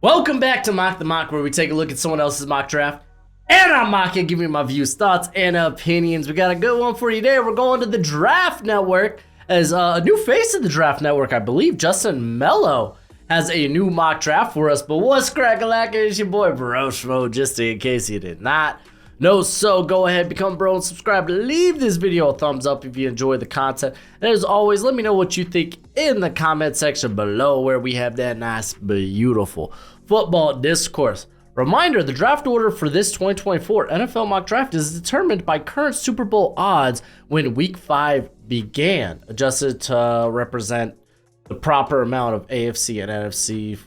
Welcome back to Mock the Mock, where we take a look at someone else's mock draft, and I'm mocking, giving you my views, thoughts, and opinions. We got a good one for you today. We're going to the Draft Network as a new face of the Draft Network, I believe. Justin Melo has a new mock draft for us. But what's crack-a-lack? It's your boy Broshmo, just in case you did not know. So go ahead, become bro, and subscribe. Leave this video a thumbs up if you enjoy the content. And as always, let me know what you think in the comment section below, where we have that nice, beautiful football discourse. Reminder, the draft order for this 2024 NFL mock draft is determined by current Super Bowl odds when Week 5 began, adjusted to represent the proper amount of AFC and NFC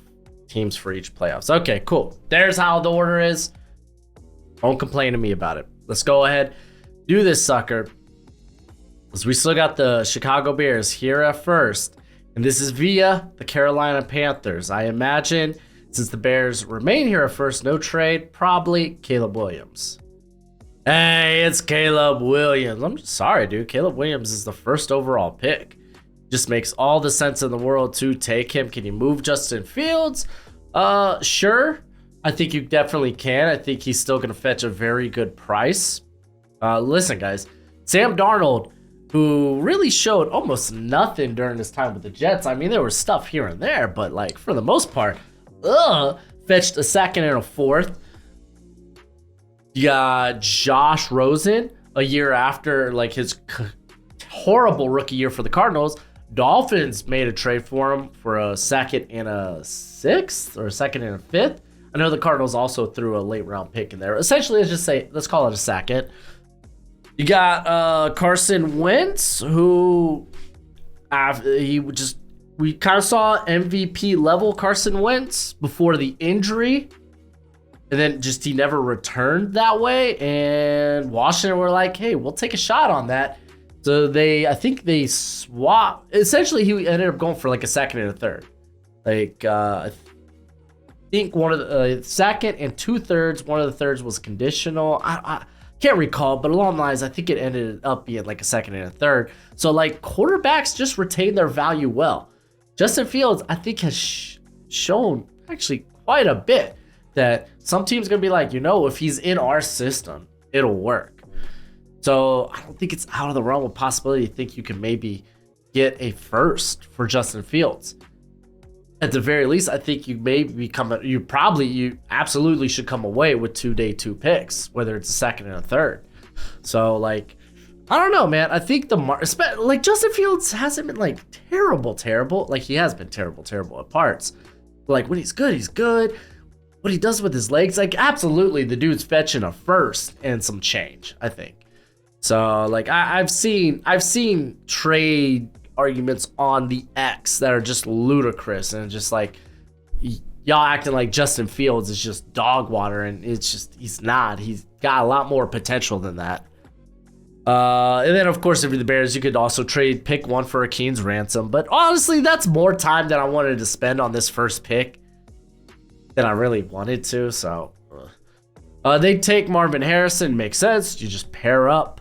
teams for each playoffs. Okay, cool. There's how the order is. Don't complain to me about it. Let's go ahead, do this sucker. Because we still got the Chicago Bears here at first. And this is via the Carolina Panthers. I imagine, since the Bears remain here at first, no trade, probably Caleb Williams. Hey, it's Caleb Williams. I'm just sorry, dude. Caleb Williams is the first overall pick. Just makes all the sense in the world to take him. Can you move Justin Fields? Sure. I think you definitely can. I think he's still going to fetch a very good price. Listen, guys. Sam Darnold, who really showed almost nothing during his time with the Jets. I mean, there was stuff here and there, but like for the most part, fetched a second and a fourth. You got Josh Rosen a year after like his horrible rookie year for the Cardinals. Dolphins made a trade for him for a second and a sixth, or a second and a fifth. I know the Cardinals also threw a late round pick in there. Essentially, let's call it a second. You got Carson Wentz, who we kind of saw MVP level Carson Wentz before the injury, and then just he never returned that way. And Washington were like, hey, we'll take a shot on that. So I think they swapped. Essentially, he ended up going for like a second and a third. Like, I think one of the second and 2/3, one of the thirds was conditional. I can't recall, but along the lines, I think it ended up being like a second and a third. So like quarterbacks just retain their value well. Justin Fields, I think, has shown actually quite a bit that some teams gonna be like, if he's in our system, it'll work. So I don't think it's out of the realm of possibility to think you can maybe get a first for Justin Fields. At the very least, I think you absolutely should come away with 2 day 2 picks, whether it's a second and a third. So like, I don't know, man. I think Justin Fields hasn't been like terrible. Like he has been terrible at parts. But like when he's good, he's good. What he does with his legs, like absolutely, the dude's fetching a first and some change, I think. So like I've seen trade arguments on the X that are just ludicrous, and just like y'all acting like Justin Fields is just dog water, and it's just he's not. He's got a lot more potential than that. And then of course, if you're the Bears, you could also trade pick 1 for Akeen's ransom. But honestly, that's more time than I wanted to spend on this first pick than I really wanted to. So they take Marvin Harrison. Makes sense. You just pair up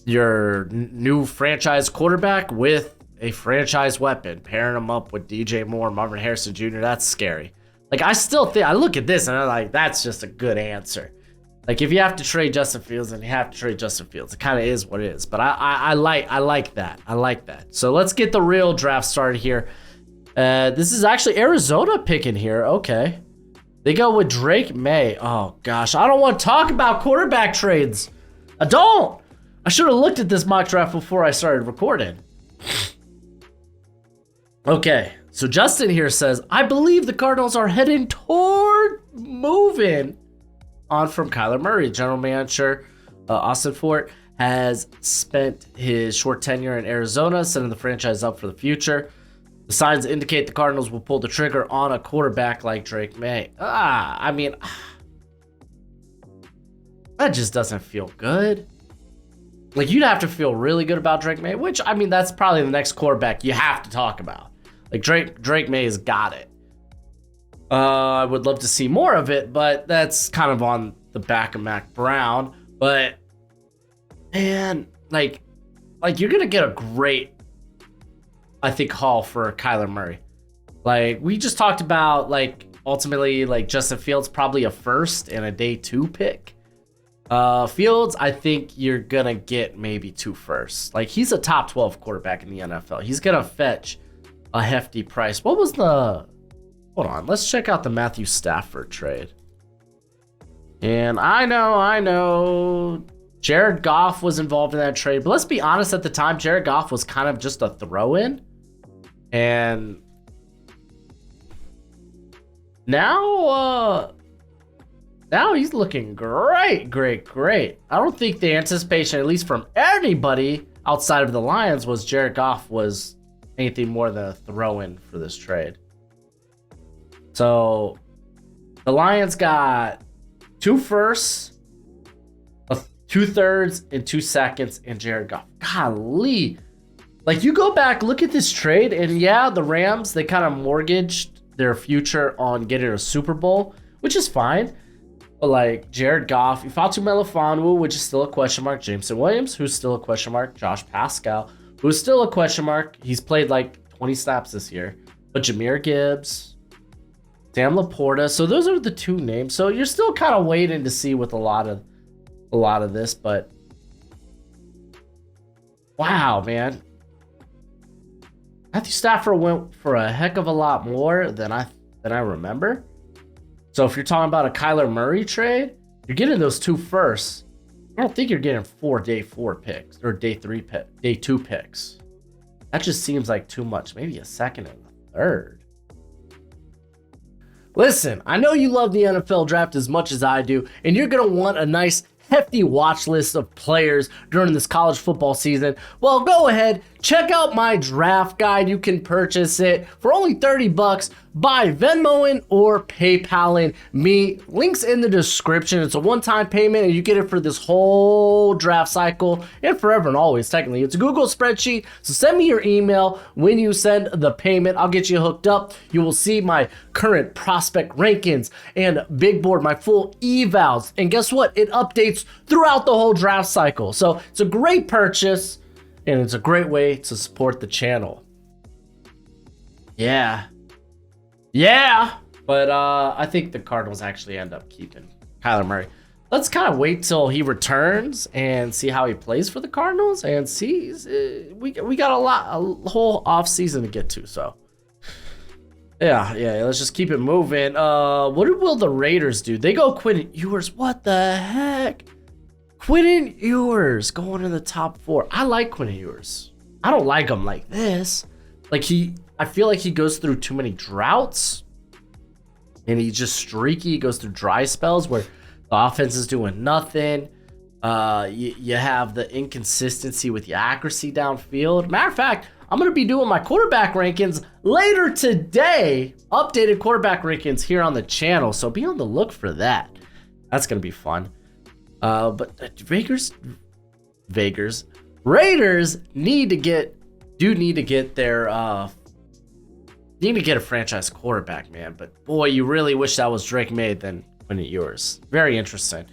your new franchise quarterback with a franchise weapon, pairing them up with DJ Moore, Marvin Harrison Jr. That's scary. Like I still think, I look at this and I'm like, that's just a good answer. Like if you have to trade Justin Fields, then you have to trade Justin Fields. It kind of is what it is. But I like that. I like that. So let's get the real draft started here. This is actually Arizona picking here. Okay. They go with Drake Maye. Oh gosh, I don't want to talk about quarterback trades. I don't. I should have looked at this mock draft before I started recording. Okay, so Justin here says, I believe the Cardinals are heading toward moving on from Kyler Murray. General manager Austin Fort has spent his short tenure in Arizona, setting the franchise up for the future. The signs indicate the Cardinals will pull the trigger on a quarterback like Drake Maye. I mean, that just doesn't feel good. Like, you'd have to feel really good about Drake Maye, which, I mean, that's probably the next quarterback you have to talk about. Like, Drake Maye's got it. I would love to see more of it, but that's kind of on the back of Mac Brown. But, man, like you're going to get a great, I think, haul for Kyler Murray. Like, we just talked about, like, ultimately, like, Justin Fields probably a first and a day 2 pick. Fields, I think you're gonna get maybe 2 firsts. Like, he's a top 12 quarterback in the NFL. He's gonna fetch a hefty price. What was the... Hold on, let's check out the Matthew Stafford trade. And I know Jared Goff was involved in that trade, but let's be honest, at the time, Jared Goff was kind of just a throw-in. And now he's looking great. I don't think the anticipation, at least from anybody outside of the Lions, was Jared Goff was anything more than a throw-in for this trade. So the Lions got 2 firsts, 2 thirds, and 2 seconds, and Jared Goff. Golly. Like, you go back, look at this trade, and yeah, the Rams, they kind of mortgaged their future on getting a Super Bowl, which is fine. But, like, Jared Goff, Ifeatu Melifonwu, which is still a question mark, Jameson Williams, who's still a question mark, Josh Pascal, who's still a question mark. He's played, like, 20 snaps this year. But Jahmyr Gibbs, Sam Laporta, so those are the 2 names. So you're still kind of waiting to see with a lot of this, but wow, man. Matthew Stafford went for a heck of a lot more than I remember. So if you're talking about a Kyler Murray trade, you're getting those 2 firsts. I don't think you're getting 4 day 4 picks or day 2 picks. That just seems like too much. Maybe a second and a third. Listen, I know you love the NFL draft as much as I do, and you're going to want a nice hefty watch list of players during this college football season. Well, go ahead, check out my draft guide. You can purchase it for only $30 by Venmoing or PayPaling me. Links in the description. It's a one-time payment and you get it for this whole draft cycle and forever and always. Technically, it's a Google spreadsheet. So send me your email when you send the payment. I'll get you hooked up. You will see my current prospect rankings and big board, my full evals. And guess what? It updates throughout the whole draft cycle. So it's a great purchase and it's a great way to support the channel. Yeah. But I think the Cardinals actually end up keeping Kyler Murray. Let's kind of wait till he returns and see how he plays for the Cardinals and see. We got a whole off season to get to. So yeah. Let's just keep it moving. What will the Raiders do? They go Quentin Ewers. What the heck? Quentin Ewers going in the top 4. I like Quentin Ewers. I don't like him like this. I feel like he goes through too many droughts and he's just streaky. He goes through dry spells where the offense is doing nothing. You have the inconsistency with the accuracy downfield. Matter of fact, I'm going to be doing my quarterback rankings later today. Updated quarterback rankings here on the channel. So be on the look for that. That's going to be fun. But Raiders need to get their need to get a franchise quarterback, man. But boy, you really wish that was Drake Maye than Quentin Ewers. Very interesting.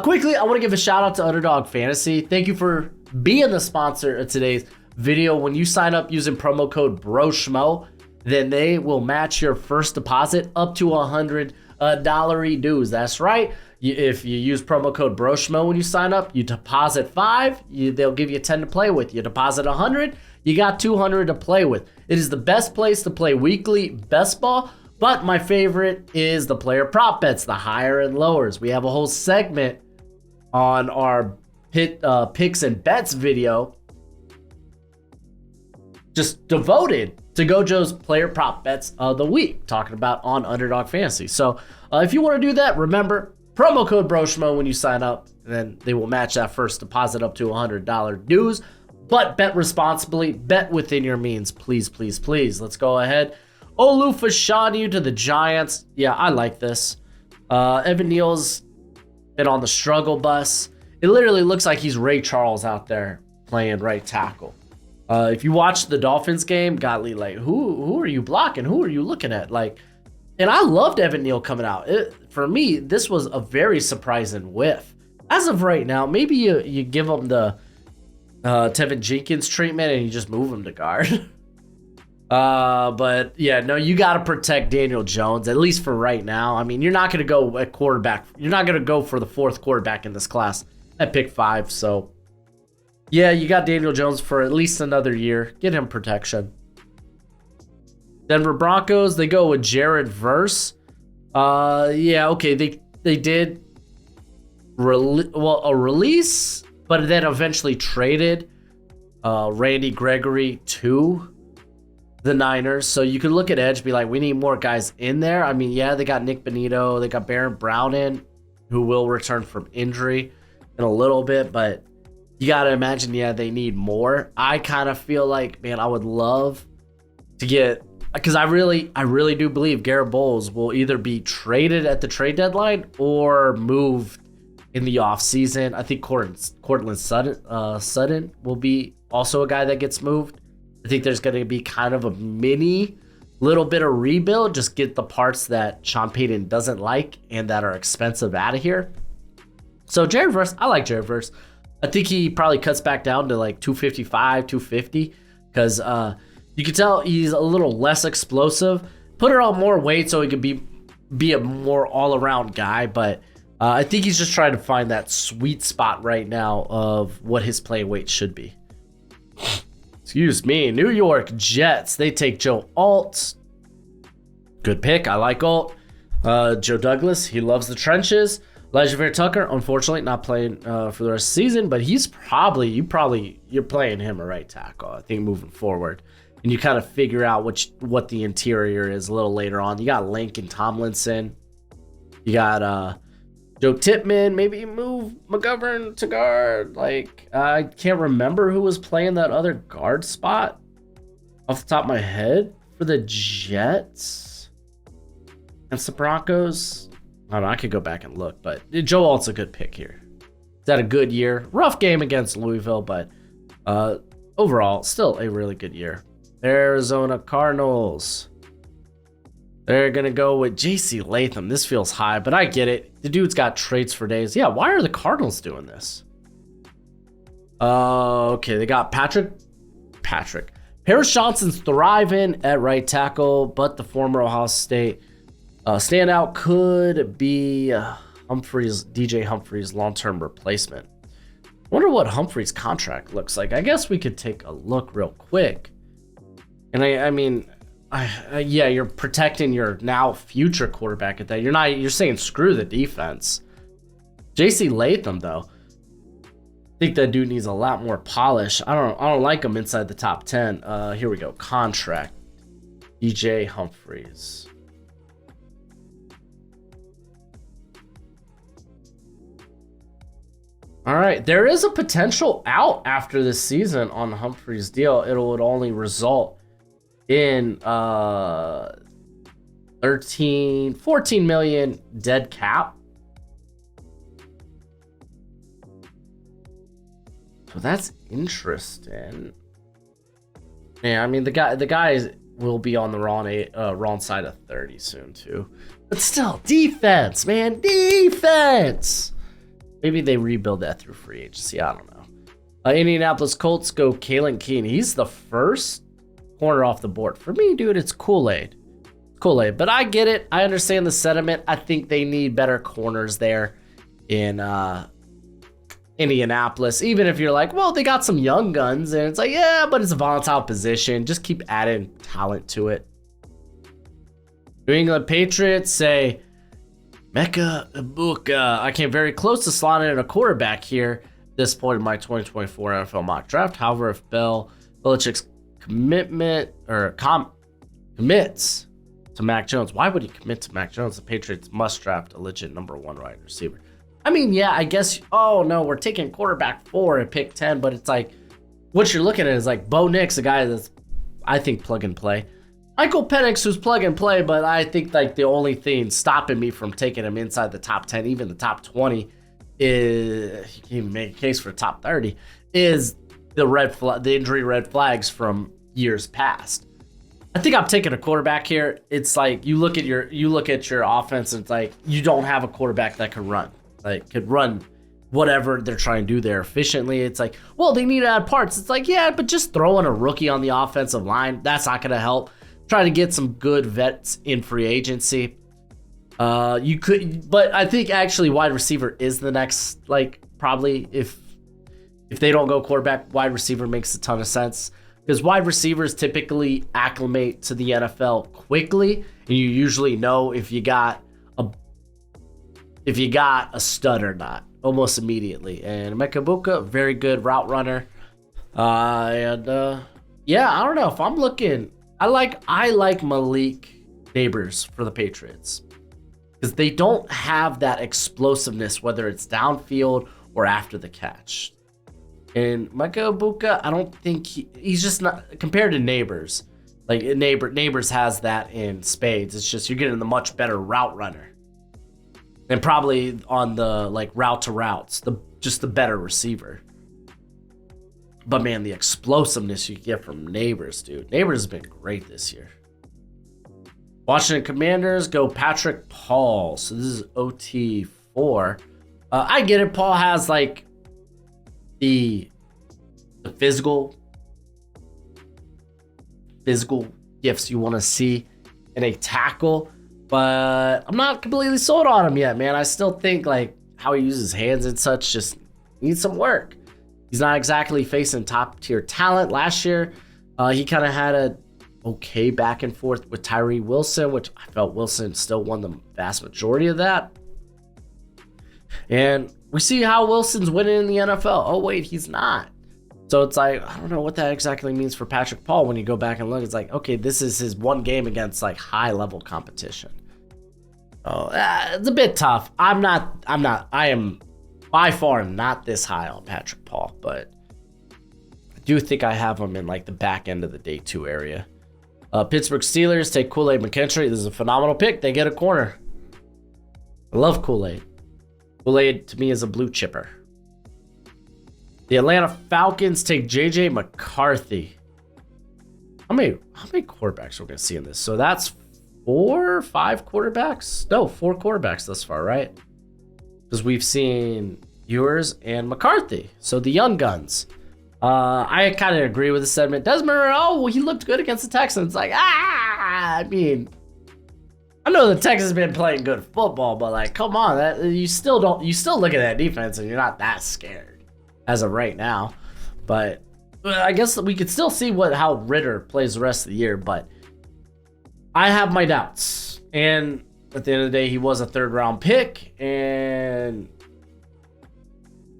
Quickly, I want to give a shout out to Underdog Fantasy. Thank you for being the sponsor of today's video. When you sign up using promo code Broshmo, then they will match your first deposit up to $100 dues. That's right. If you use promo code Broshmo when you sign up, you deposit $5, they'll give you 10 to play with. You deposit 100, you got 200 to play with. It is the best place to play weekly best ball, but my favorite is the player prop bets, the higher and lowers. We have a whole segment on our picks and bets video just devoted to Gojo's player prop bets of the week, talking about on Underdog Fantasy. So if you want to do that, remember, promo code Broshmo when you sign up, and then they will match that first deposit up to $100 dues. But bet responsibly, bet within your means, please. Let's go ahead. Olu Fashanu to the Giants. Yeah, I like this. Evan Neal's been on the struggle bus. It literally looks like he's Ray Charles out there playing right tackle. If you watch the Dolphins game, godly, like, who are you blocking? Who are you looking at? Like, and I loved Evan Neal coming out. For me, this was a very surprising whiff. As of right now, maybe you give him the Tevin Jenkins treatment and you just move him to guard. But yeah, no, you got to protect Daniel Jones, at least for right now. I mean, you're not going to go at quarterback. You're not going to go for the fourth quarterback in this class at pick 5. So yeah, you got Daniel Jones for at least another year. Get him protection. Denver Broncos, they go with Jared Verse. Yeah, okay, they did a release, but then eventually traded Randy Gregory to the Niners. So you could look at edge, be like, we need more guys in there. I mean, yeah, they got Nick Bonito, they got Baron Brown in, who will return from injury in a little bit, but you got to imagine, yeah, they need more. I kind of feel like, man, I would love to get, because I really do believe Garrett Bowles will either be traded at the trade deadline or moved in the offseason. I think Cortland Sutton will be also a guy that gets moved. I think there's going to be kind of a mini little bit of rebuild. Just get the parts that Sean Payton doesn't like and that are expensive out of here. So Jared Verse, I like Jared Verse. I think he probably cuts back down to like 255, 250 because you can tell he's a little less explosive. Put her on more weight so he could be a more all-around guy. But I think he's just trying to find that sweet spot right now of what his play weight should be. Excuse me. New York Jets. They take Joe Alt. Good pick. I like Alt. Joe Douglas. He loves the trenches. Elijah Vera Tucker, unfortunately, not playing for the rest of the season, but he's you're playing him a right tackle, I think, moving forward. And you kind of figure out what the interior is a little later on. You got Lincoln Tomlinson. You got Joe Tippmann. Maybe move McGovern to guard. Like, I can't remember who was playing that other guard spot off the top of my head for the Jets and the Broncos. I don't know, I could go back and look, but Joe Alt's a good pick here. He's had a good year. Rough game against Louisville, but overall, still a really good year. Arizona Cardinals. They're going to go with J.C. Latham. This feels high, but I get it. The dude's got traits for days. Yeah, why are the Cardinals doing this? Okay, they got Patrick. Paris Johnson's thriving at right tackle, but the former Ohio State standout could be DJ Humphries' long-term replacement. Wonder what Humphries' contract looks like. I guess we could take a look real quick. And I mean, yeah, you're protecting your now future quarterback at that. You're saying screw the defense. J.C. Latham, though, I think that dude needs a lot more polish. I don't like him inside the top 10. Here we go. Contract. DJ Humphries. All right, there is a potential out after this season on Humphries' deal. It would only result in 14 million dead cap. So that's interesting. Yeah, I mean the guys will be on the wrong side of 30 soon too. But still, defense, man, defense. Maybe they rebuild that through free agency. I don't know. Indianapolis Colts go Kalen Keene. He's the first corner off the board. For me, dude, it's Kool-Aid. Kool-Aid. But I get it. I understand the sentiment. I think they need better corners there in Indianapolis. Even if you're like, well, they got some young guns. And it's like, yeah, but it's a volatile position. Just keep adding talent to it. New England Patriots say, Mecca Ibuka. I came very close to slotting in a quarterback here at this point in my 2024 NFL mock draft. However, if Belichick's commits to Mac Jones, why would he commit to Mac Jones? The Patriots must draft a legit number 1 wide receiver. I mean, yeah, I guess, oh no, we're taking quarterback 4 at pick 10, but it's like, what you're looking at is like Bo Nix, a guy that's, I think, plug and play. Michael Penix, who's plug and play, but I think like the only thing stopping me from taking him inside the top 10, even the top 20, is, you can make a case for top 30, is the injury red flags from years past. I think I'm taking a quarterback here. It's like you look at your offense and it's like you don't have a quarterback that could run whatever they're trying to do there efficiently. It's like, well, they need to add parts. It's like, yeah, but just throwing a rookie on the offensive line, that's not going to help. Try to get some good vets in free agency. You could, but I think actually wide receiver is the next, like, probably if they don't go quarterback, wide receiver makes a ton of sense, because wide receivers typically acclimate to the NFL quickly, and you usually know if you got a stud or not almost immediately. And Mekabuka, very good route runner. Yeah, I don't know if I'm looking. I like Malik Neighbors for the Patriots, because they don't have that explosiveness, whether it's downfield or after the catch. And Micah Ibuka, I don't think he's just not, compared to Neighbors. Like Neighbors has that in spades. It's just you're getting the much better route runner, and probably on the like route to routes, just the better receiver. But man, the explosiveness you get from Neighbors, dude. Neighbors has been great this year. Washington Commanders go Patrick Paul. So this is OT4. I get it. Paul has like the physical gifts you want to see in a tackle, but I'm not completely sold on him yet, man. I still think like how he uses his hands and such just needs some work. He's not exactly facing top tier talent. Last year, he kind of had a okay back and forth with Tyree Wilson, which I felt Wilson still won the vast majority of that. And we see how Wilson's winning in the NFL. Oh, wait, he's not. So it's like, I don't know what that exactly means for Patrick Paul when you go back and look. It's like, okay, this is his one game against like high level competition. Oh, it's a bit tough. I am by far not this high on Patrick Paul, but I do think I have him in like the back end of the day 2 area. Pittsburgh Steelers take Kool-Aid McKinstry. This is a phenomenal pick. They get a corner. I love Kool-Aid. Kool-Aid to me is a blue chipper. The Atlanta Falcons take JJ McCarthy. How many quarterbacks are we going to see in this? So that's 5 quarterbacks? No, 4 quarterbacks thus far, right? Because we've seen Ewers and McCarthy. So the young guns. I kind of agree with the sentiment. Desmond, he looked good against the Texans. Like, I mean, I know the Texans been playing good football, but like, come on, you still look at that defense and you're not that scared as of right now. But I guess we could still see how Ritter plays the rest of the year, but I have my doubts. And at the end of the day, he was a 3rd round pick, and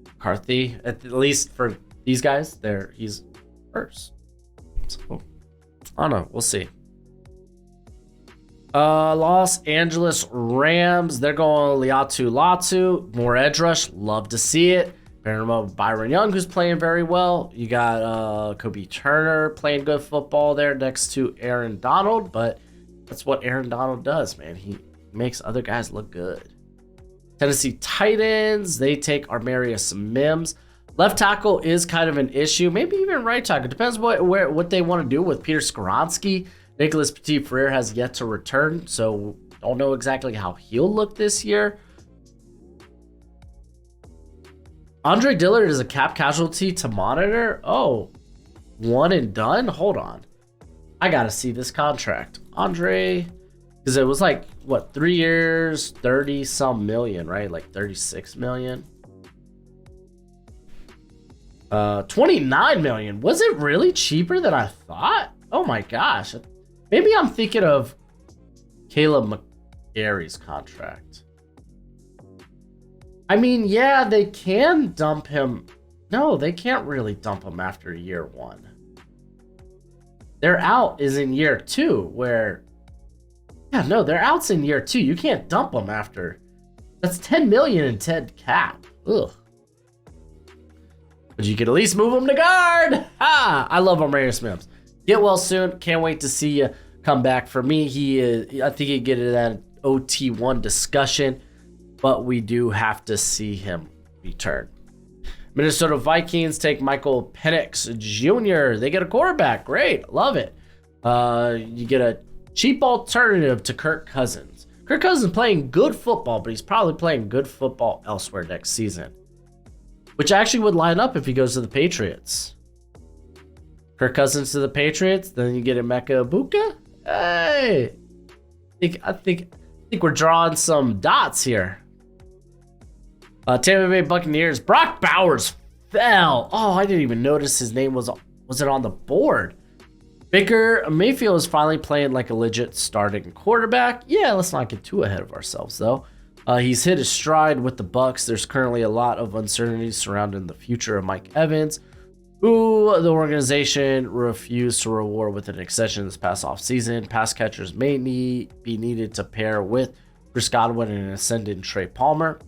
McCarthy, at least for these guys, he's first. So I don't know. We'll see. Los Angeles Rams, they're going Liatu Latu. More edge rush. Love to see it. Pairing him up with Byron Young, who's playing very well. You got Kobe Turner playing good football there next to Aaron Donald, but that's what Aaron Donald does, man. He makes other guys look good. Tennessee Titans, they take Armarius Mims. Left tackle is kind of an issue, maybe even right tackle. Depends what they want to do with Peter Skoronski. Nicholas Petit-Frere has yet to return, so don't know exactly how he'll look this year. Andre Dillard is a cap casualty to monitor. Oh, one and done? Hold on. I got to see this contract. Andre, because it was like, 3 years, 30-some million, right? Like 36 million. 29 million. Was it really cheaper than I thought? Oh my gosh. Maybe I'm thinking of Caleb McGarry's contract. I mean, yeah, they can dump him. No, they can't really dump him after year 1. Their out is in year 2, where... Yeah, no, their out's in year 2. You can't dump them after. That's 10 million in Ted cap. Ugh. But you could at least move him to guard. I love Armarius Mims. Get well soon. Can't wait to see you come back. For me, I think he'd get into that OT1 discussion, but we do have to see him return. Minnesota Vikings take Michael Penix Jr. They get a quarterback. Great. Love it. You get a cheap alternative to Kirk Cousins. Kirk Cousins playing good football, but he's probably playing good football elsewhere next season. which actually would line up if he goes to the Patriots. Kirk Cousins to the Patriots, then you get Emeka Egbuka. Hey, I think we're drawing some dots here. Tampa Bay Buccaneers. Brock Bowers fell. Oh, I didn't even notice his name was it on the board. Baker Mayfield is finally playing like a legit starting quarterback. Yeah, let's not get too ahead of ourselves though. He's hit his stride with the Bucs. There's currently a lot of uncertainty surrounding the future of Mike Evans, who the organization refused to reward with an extension this past offseason. Pass catchers may be needed to pair with Chris Godwin and an ascendant Trey Palmer.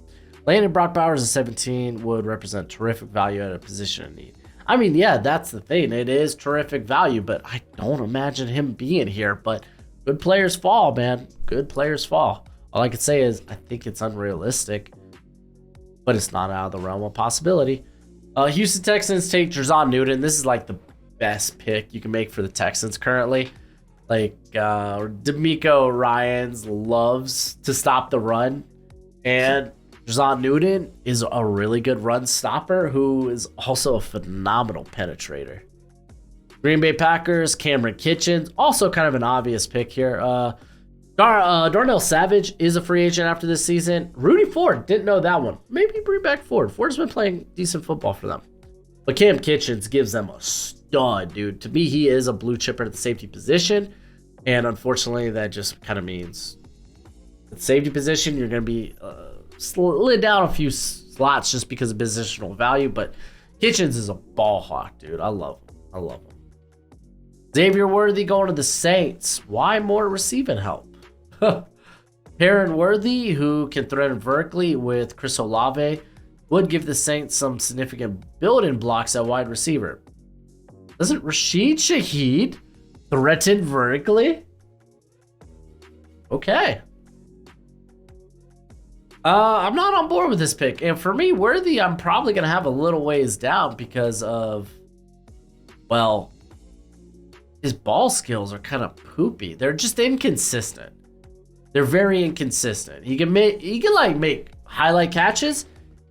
Landing Brock Bowers at 17 would represent terrific value at a position of need. I mean, yeah, that's the thing. It is terrific value, but I don't imagine him being here. But good players fall, man. Good players fall. All I could say is I think it's unrealistic, but it's not out of the realm of possibility. Houston Texans take Jer'Zhan Newton. This is like the best pick you can make for the Texans currently. Like D'Amico Ryans loves to stop the run, and Jer'Zhan Newton is a really good run stopper who is also a phenomenal penetrator. Green Bay Packers, Cameron Kitchens, also kind of an obvious pick here. Darnell Savage is a free agent after this season. Rudy Ford, didn't know that one. Maybe bring back Ford. Ford's been playing decent football for them. But Cam Kitchens gives them a stud, dude. To me, he is a blue chipper at the safety position. And unfortunately, that just kind of means at the safety position, you're going to be slid down a few slots just because of positional value. But Kitchens is a ball hawk, dude. I love him. Xavier Worthy going to the Saints. Why more receiving help? Perrin Worthy, who can threaten vertically with Chris Olave, would give the Saints some significant build-in blocks at wide receiver. Doesn't Rashid Shaheed threaten vertically? Okay. I'm not on board with this pick. And for me, Worthy, I'm probably going to have a little ways down because of, well, his ball skills are kind of poopy. They're just inconsistent. They're very inconsistent. He can make highlight catches,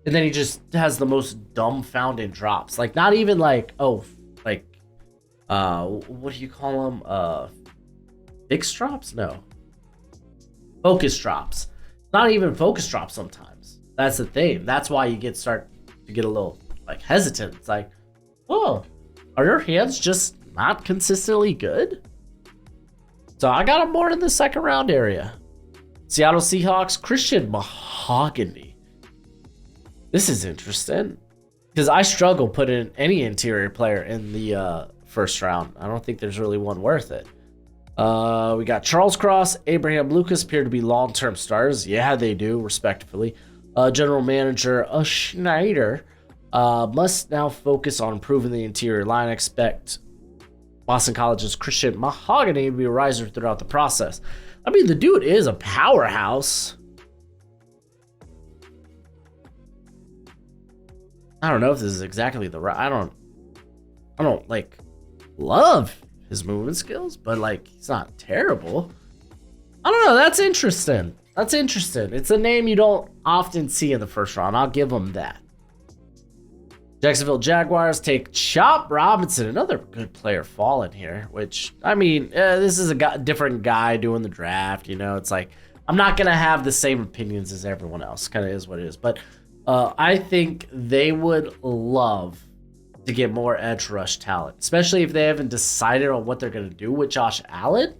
and then he just has the most dumbfounding drops. Like not even like what do you call them? Fixed drops? No. Focus drops. Not even focus drops sometimes. That's the thing. That's why you start to get a little like hesitant. It's like, oh, are your hands just not consistently good? So I got him more in the second round area. Seattle Seahawks, Christian Mahogany. This is interesting because I struggle putting any interior player in the first round. I don't think there's really one worth it. We got Charles Cross, Abraham Lucas appear to be long-term stars. Yeah, they do, respectively. General manager Schneider must now focus on improving the interior line. Expect Boston College's Christian Mahogany to be a riser throughout the process. I mean, the dude is a powerhouse. I don't know if this is exactly the right. I don't like love his movement skills, but like he's not terrible. I don't know. That's interesting. It's a name you don't often see in the first round. I'll give him that. Jacksonville Jaguars take Chop Robinson, another good player falling here, which, I mean, this is a different guy doing the draft, you know, it's like, I'm not going to have the same opinions as everyone else, kind of is what it is, but I think they would love to get more edge rush talent, especially if they haven't decided on what they're going to do with Josh Allen,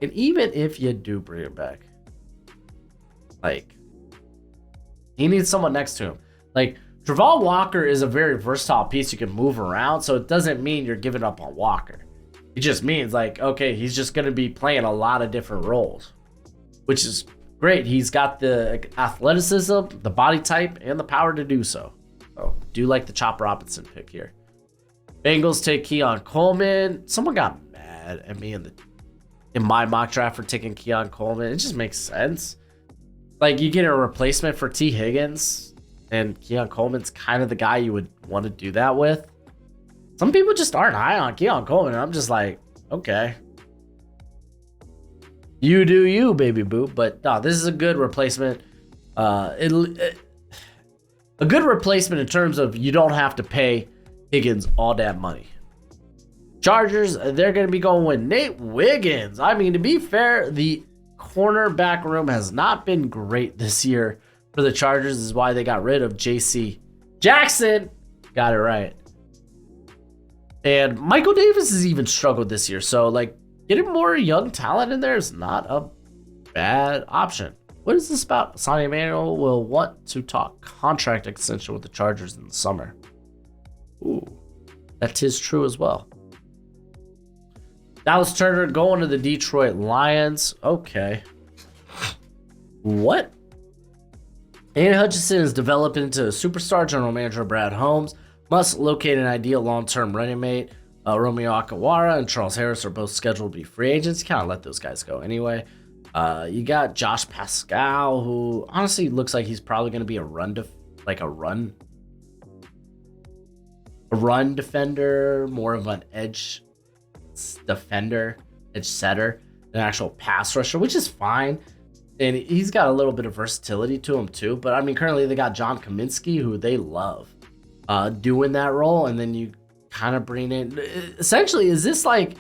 and even if you do bring him back, like, he needs someone next to him, like, Travon Walker is a very versatile piece you can move around, so it doesn't mean you're giving up on Walker. It just means, like, okay, he's just going to be playing a lot of different roles, which is great. He's got the athleticism, the body type, and the power to do so. So, do like the Chop Robinson pick here. Bengals take Keon Coleman. Someone got mad at me in my mock draft for taking Keon Coleman. It just makes sense. Like, you get a replacement for T. Higgins, and Keon Coleman's kind of the guy you would want to do that with. Some people just aren't high on Keon Coleman. I'm just like, okay. You do you, baby boo. But no, this is a good replacement. a good replacement in terms of you don't have to pay Higgins all that money. Chargers, they're going to be going with Nate Wiggins. I mean, to be fair, the cornerback room has not been great this year for the Chargers. This is why they got rid of J.C. Jackson. Got it right. And Michael Davis has even struggled this year. So, like, getting more young talent in there is not a bad option. What is this about? Sonny Emmanuel will want to talk contract extension with the Chargers in the summer. Ooh, that is true as well. Dallas Turner going to the Detroit Lions. Okay. What? Aiden Hutchinson is developed into a superstar. General manager Brad Holmes must locate an ideal long-term running mate. Romeo Akawara and Charles Harris are both scheduled to be free agents. You kind of let those guys go anyway. You got Josh Pascal, who honestly looks like he's probably going to be a run defender, more of an edge defender, edge setter, an actual pass rusher, which is fine. And he's got a little bit of versatility to him too. But I mean, currently they got John Kaminsky, who they love doing that role. And then you kind of bring in, essentially, is this like,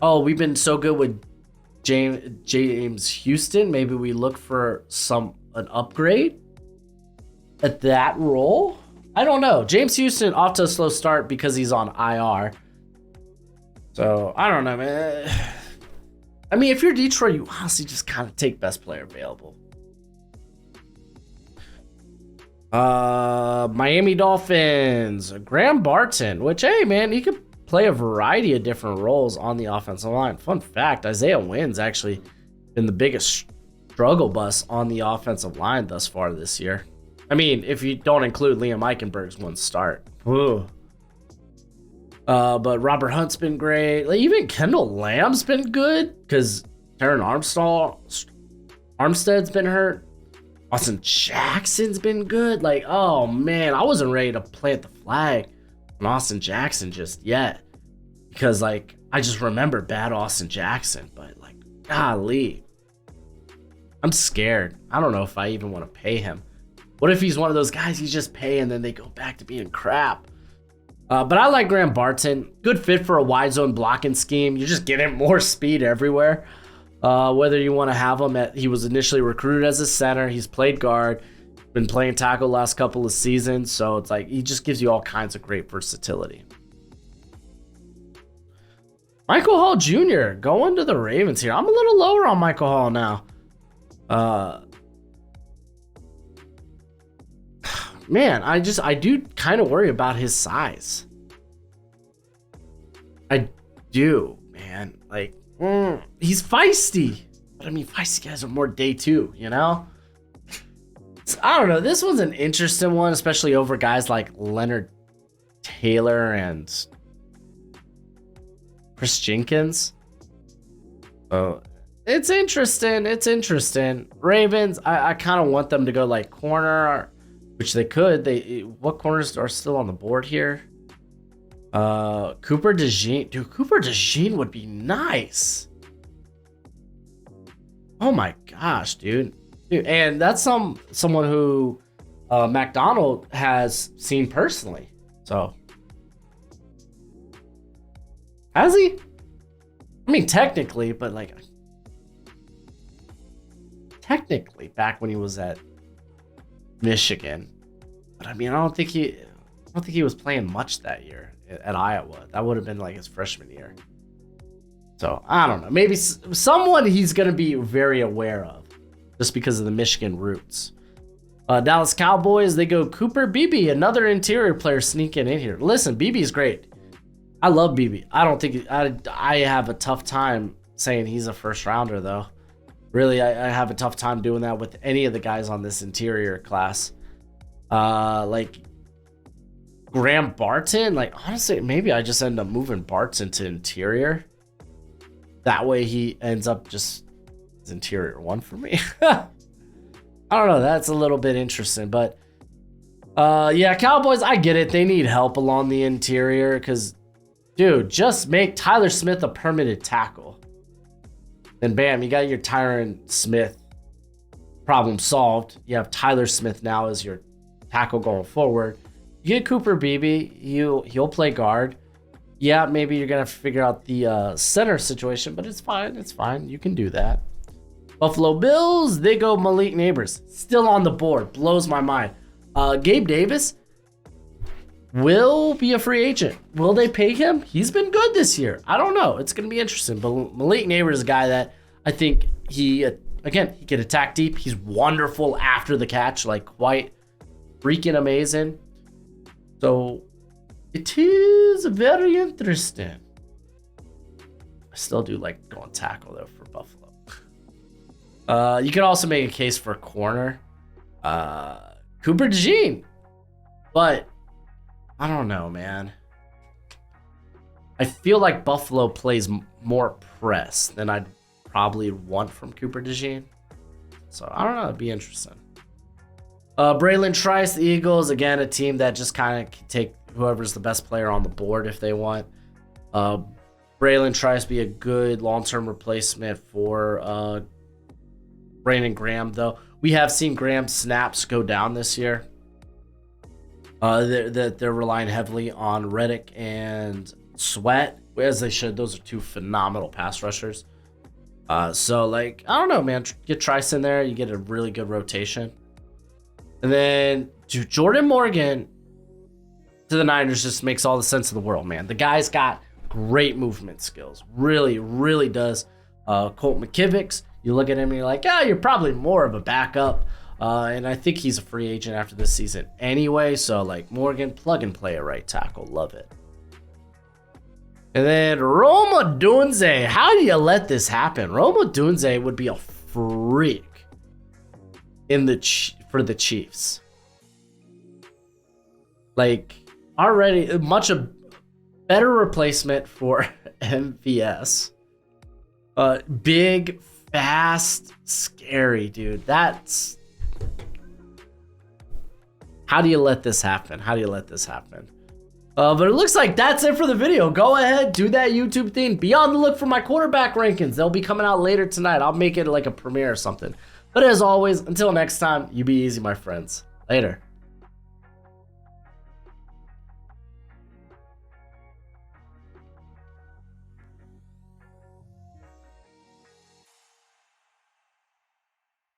oh, we've been so good with James Houston, maybe we look for an upgrade at that role? I don't know. James Houston off to a slow start because he's on IR. So, I don't know, man. I mean, if you're Detroit, you honestly just kind of take best player available. Miami Dolphins, Graham Barton, which, hey, man, he could play a variety of different roles on the offensive line. Fun fact, Isaiah Wynn's actually been the biggest struggle bus on the offensive line thus far this year. I mean, if you don't include Liam Eichenberg's one start. Ooh. But Robert Hunt's been great. Like, even Kendall Lamb's been good because Terran Armstead's been hurt. Austin Jackson's been good. Like, oh man, I wasn't ready to plant the flag on Austin Jackson just yet because, like, I just remember bad Austin Jackson. But, like, golly, I'm scared. I don't know if I even want to pay him. What if he's one of those guys you just pay and then they go back to being crap? But I like Graham Barton. Good fit for a wide zone blocking scheme. You just get him more speed everywhere. Whether you want to have him he was initially recruited as a center. He's played guard, been playing tackle last couple of seasons. So it's like he just gives you all kinds of great versatility. Michael Hall Jr. going to the Ravens here. I'm a little lower on Michael Hall now. Man, I do kind of worry about his size. I do, man. Like, he's feisty. But I mean, feisty guys are more day two, you know? So, I don't know. This one's an interesting one, especially over guys like Leonard Taylor and Chris Jenkins. Oh, it's interesting. It's interesting. Ravens, I kind of want them to go like corner, which they could. What corners are still on the board here? Cooper DeJean. Dude, Cooper DeJean would be nice. Oh my gosh, dude. And that's someone who McDonald has seen personally. So has he? I mean, technically, but like technically back when he was at Michigan. But I mean, I don't think he was playing much that year at Iowa. That would have been like his freshman year. So I don't know. Maybe someone he's going to be very aware of just because of the Michigan roots. Dallas Cowboys, they go Cooper Beebe, another interior player sneaking in here. Listen, Beebe's great. I love Beebe. I don't think I have a tough time saying he's a first rounder though. Really, I have a tough time doing that with any of the guys on this interior class. Like Graham Barton, like honestly, maybe I just end up moving Barton to interior. That way he ends up just as interior one for me. I don't know. That's a little bit interesting, but yeah, Cowboys, I get it. They need help along the interior because, dude, just make Tyler Smith a permanent tackle. Then bam, you got your Tyron Smith problem solved. You have Tyler Smith now as your tackle going forward. You get Cooper Beebe, he'll play guard. Yeah, maybe you're gonna figure out the center situation, but it's fine. It's fine. You can do that. Buffalo Bills, they go Malik Neighbors, still on the board. Blows my mind. Gabe Davis will be a free agent. Will they pay him? He's been good this year. I don't know. It's gonna be interesting. But Malik Neighbors is a guy that I think he can attack deep. He's wonderful after the catch, like quite freaking amazing. So it is very interesting. I still do like going tackle though for Buffalo. You can also make a case for corner, Cooper DeJean, but I don't know, man. I feel like Buffalo plays more press than I'd probably want from Cooper DeJean. So I don't know. It'd be interesting. Braylon Trice, the Eagles, again, a team that just kind of can take whoever's the best player on the board if they want. Braylon Trice be a good long-term replacement for Brandon Graham, though. We have seen Graham's snaps go down this year. They're relying heavily on Reddick and Sweat, as they should. Those are two phenomenal pass rushers. So, like, I don't know, man. Get Trice in there. You get a really good rotation. And then Jordan Morgan to the Niners just makes all the sense in the world, man. The guy's got great movement skills. Really, really does. Colt McKivitz, you look at him and you're like, you're probably more of a backup. And I think he's a free agent after this season anyway. So, like, Morgan, plug and play a right tackle. Love it. And then Rome Odunze. How do you let this happen? Rome Odunze would be a freak for the Chiefs. Like, already much a better replacement for MVS. Big, fast, scary, dude. That's... How do you let this happen? How do you let this happen? But it looks like that's it for the video. Go ahead, do that YouTube thing. Be on the look for my quarterback rankings. They'll be coming out later tonight. I'll make it like a premiere or something. But as always, until next time, you be easy, my friends. Later.